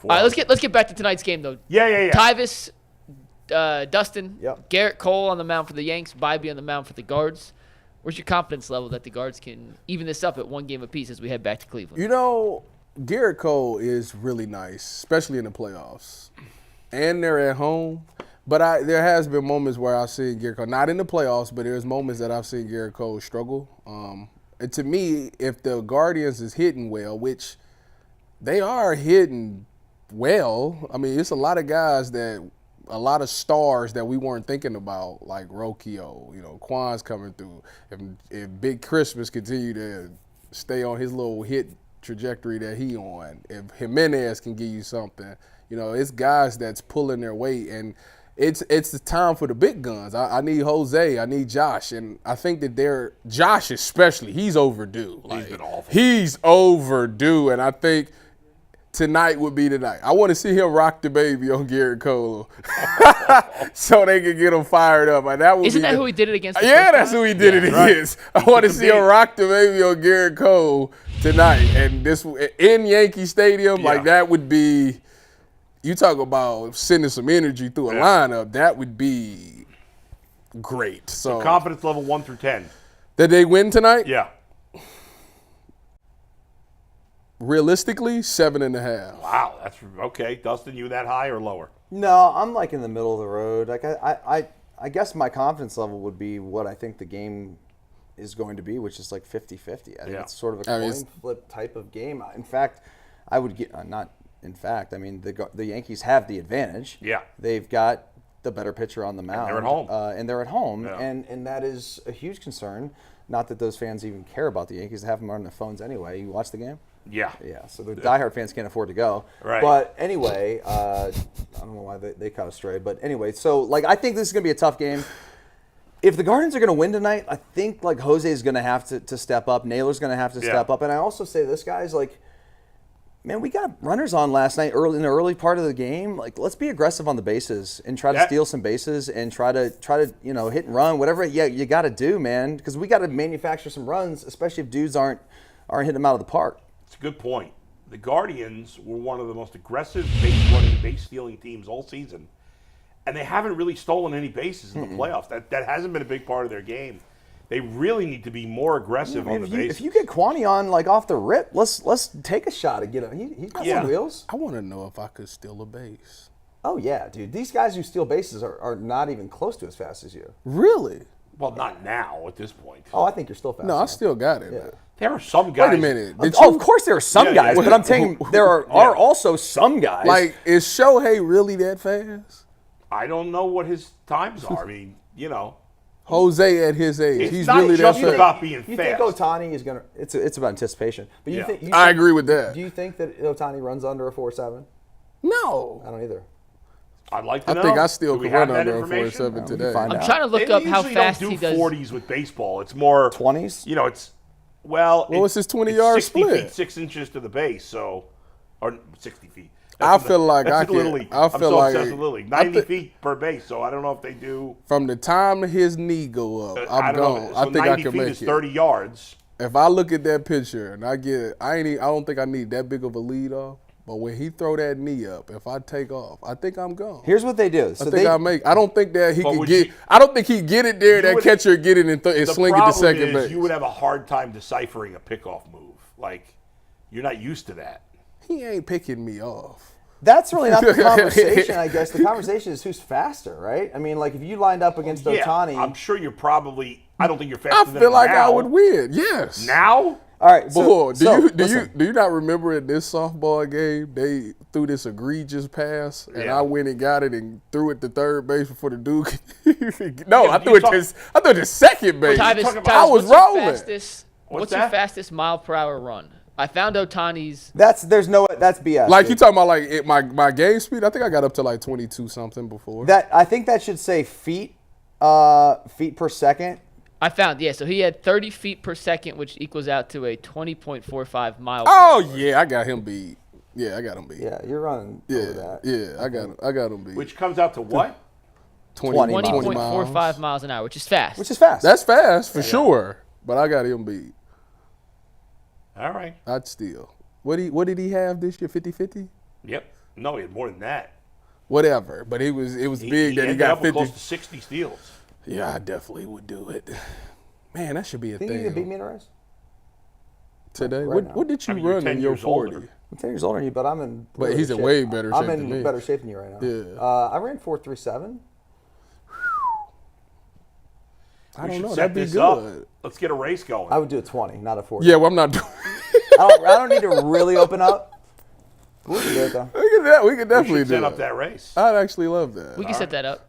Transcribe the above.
4 All right, hours. let's get back to tonight's game though. Yeah. Tyvis, Dustin, Yep. Gerrit Cole on the mound for the Yanks, Bibee on the mound for the Guards. Where's your confidence level that the Guards can even this up at 1 game apiece as we head back to Cleveland? You know, Gerrit Cole is really nice, especially in the playoffs. And they're at home. But there has been moments where I've seen Gerrit Cole, not in the playoffs, but there's moments that I've seen Gerrit Cole struggle. And to me, if the Guardians is hitting well, which they are hitting well, I mean, it's a lot of guys a lot of stars that we weren't thinking about, like Rocchio, Quan's coming through. If Big Christmas continue to stay on his little hit trajectory that he on, if Jimenez can give you something, it's guys that's pulling their weight, and it's the time for the big guns. I need Jose, I need Josh, and I think that Josh especially, he's overdue. He's been awful. He's overdue, and I think tonight would be the night. I want to see him rock the baby on Gerrit Cole so they can get him fired up. And Isn't that who he did it against? Yeah, that's who he did it against. I want to see him rock the baby on Gerrit Cole tonight. And this in Yankee Stadium, like that would be, you talk about sending some energy through a lineup, that would be great. So confidence level 1 through 10. That they win tonight? Yeah. Realistically, 7.5. Wow, that's okay. Dustin, you that high or lower? No, I'm like in the middle of the road. Like I guess my confidence level would be what I think the game is going to be, which is like 50-50. I think it's sort of a coin flip type of game. In fact, I would get not. In fact, I mean the Yankees have the advantage. Yeah, they've got the better pitcher on the mound. And they're at home. Yeah. And that is a huge concern. Not that those fans even care about the Yankees. They have them on their phones anyway. You watch the game? Yeah. So the diehard fans can't afford to go. Right. But anyway, I don't know why they caught us straight. But anyway, so like I think this is going to be a tough game. If the Guardians are going to win tonight, I think like Jose is going to have to step up. Naylor's going to have to step up. And I also say this, guys, like, man, we got runners on last night in the early part of the game. Like, let's be aggressive on the bases and try to steal some bases and try to hit and run, whatever you got to do, man. Because we got to manufacture some runs, especially if dudes aren't hitting them out of the park. It's a good point. The Guardians were one of the most aggressive base-running, base-stealing teams all season, and they haven't really stolen any bases in the playoffs. That hasn't been a big part of their game. They really need to be more aggressive on the bases. If you get Kwani on like off the rip, let's take a shot at get him. He's got some wheels. I want to know if I could steal a base. Oh yeah, dude. These guys who steal bases are not even close to as fast as you. Really? Well, not now at this point. Oh, I think you're still fast. No, I still got it. Yeah. There are some guys. Wait a minute. Of course there are some guys, but I'm saying there are also some guys. Like, is Shohei really that fast? I don't know what his times are. I mean, Jose at his age, it's he's not really that just fast. about being you fast. think Ohtani is gonna? It's about anticipation. But you think? I agree with that. Do you think that Ohtani runs under a 4.7? No. I don't either. I'd like to know. I think I still Do we could run have that under a information? 4.7 today. I'm trying to look up how fast don't he do does. 40s with baseball. It's more 20s. What's his 20-yard 60 split? feet 6 inches to the base, or 60 feet. I feel like that's I can. Little League. I I'm feel so like obsessed with Little League. 90 feet per base, so I don't know if they do. From the time his knee go up, I'm gone. So I think I 90 can feet make is it. 30 yards. If I look at that picture and I don't think I need that big of a lead off. But when he throw that knee up, if I take off, I think I'm gone. Here's what they do. So I don't think that he can get. I don't think he get it there. That catcher get it and sling it to second base. You would have a hard time deciphering a pickoff move. Like, you're not used to that. He ain't picking me off. That's really not the conversation, I guess. The conversation is who's faster, right? I mean, like if you lined up against Ohtani. I'm sure you're probably. I don't think you're faster than him I feel like now. I would win. Yes. Now. All right, do you not remember in this softball game they threw this egregious pass and I went and got it and threw it to third base before the dude? I threw it to second base. I was rolling. What's your fastest mile per hour run? I found Ohtani's. That's BS. Like you talking about my game speed? I think I got up to like 22 something before. I think that should say feet per second. I found, so he had 30 feet per second, which equals out to a 20.45 miles. Oh, yeah, I got him beat. Yeah, I got him beat. Yeah, you're running over that. Yeah, I got him beat. Which comes out to what? 20.45 miles an hour, which is fast. That's fast, for sure. But I got him beat. All right. I'd steal. What did he have this year, 50-50? Yep. No, he had more than that. Whatever, but it was big that he ended got up with 50. close to 60 steals. Yeah, I definitely would do it. Man, that should be a Think you can beat thing me in a race? today. right now. What did you I mean, you're run 10 in your years 40? older. I'm 10 years older than you, but I'm in. But really he's good in shape. way better shape I'm than in me. better shape than you right now. Yeah. I ran 4.37. I We don't should know. set That'd be this up. good. Let's get a race going. I would do a 20, not a 40. Yeah, well, I'm not doing. I don't need to really open up. We can do it though. We could we definitely should do set up it. that race. I'd actually love that. We can set that up.